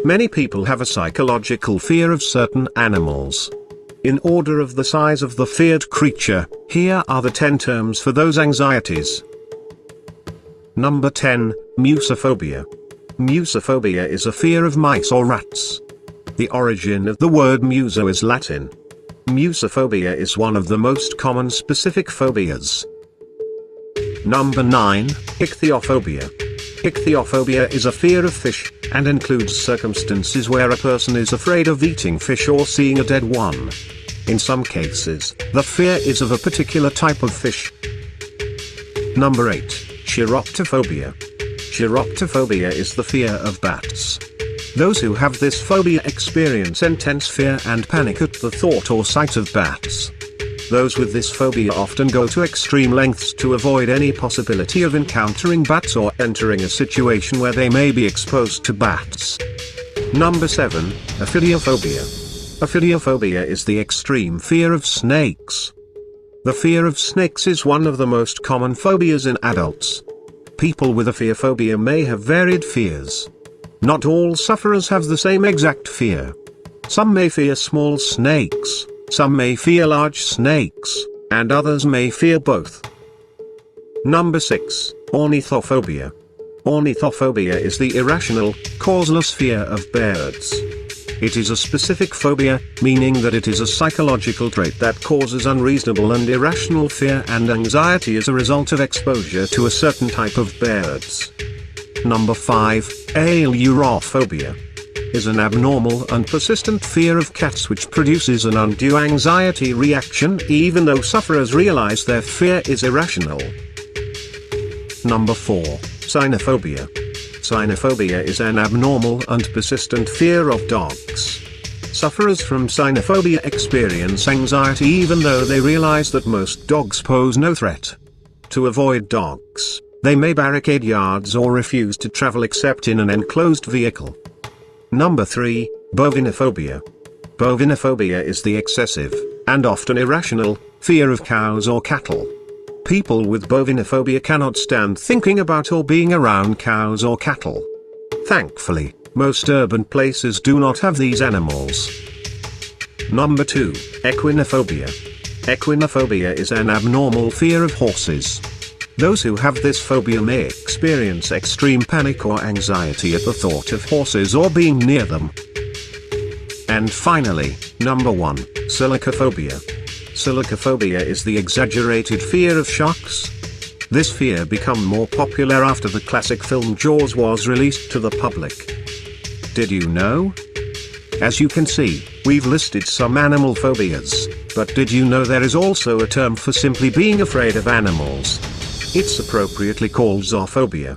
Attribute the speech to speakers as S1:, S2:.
S1: Many people have a psychological fear of certain animals. In order of the size of the feared creature, here are the 10 terms for those anxieties. Number 10, Musophobia. Musophobia is a fear of mice or rats. The origin of the word muso is Latin. Musophobia is one of the most common specific phobias. Number 9, Ichthyophobia. Ichthyophobia is a fear of fish, and includes circumstances where a person is afraid of eating fish or seeing a dead one. In some cases, the fear is of a particular type of fish. Number 8, Chiroptophobia. Chiroptophobia is the fear of bats. Those who have this phobia experience intense fear and panic at the thought or sight of bats. Those with this phobia often go to extreme lengths to avoid any possibility of encountering bats or entering a situation where they may be exposed to bats. Number 7, Ophidiophobia. Ophidiophobia is the extreme fear of snakes. The fear of snakes is one of the most common phobias in adults. People with ophidiophobia may have varied fears. Not all sufferers have the same exact fear. Some may fear small snakes, some may fear large snakes, and others may fear both. Number 6, Ornithophobia. Ornithophobia is the irrational, causeless fear of birds. It is a specific phobia, meaning that it is a psychological trait that causes unreasonable and irrational fear and anxiety as a result of exposure to a certain type of birds. Number 5, Ailurophobia. Is an abnormal and persistent fear of cats which produces an undue anxiety reaction even though sufferers realize their fear is irrational. Number 4, Cynophobia. Cynophobia is an abnormal and persistent fear of dogs. Sufferers from cynophobia experience anxiety even though they realize that most dogs pose no threat. To avoid dogs, they may barricade yards or refuse to travel except in an enclosed vehicle. Number 3, Bovinophobia. Bovinophobia is the excessive, and often irrational, fear of cows or cattle. People with bovinophobia cannot stand thinking about or being around cows or cattle. Thankfully, most urban places do not have these animals. Number 2, Equinophobia. Equinophobia is an abnormal fear of horses. Those who have this phobia may experience extreme panic or anxiety at the thought of horses or being near them. And finally, number 1, Selachophobia. Selachophobia is the exaggerated fear of sharks. This fear became more popular after the classic film Jaws was released to the public. Did you know? As you can see, we've listed some animal phobias, but did you know there is also a term for simply being afraid of animals? It's appropriately called zoophobia.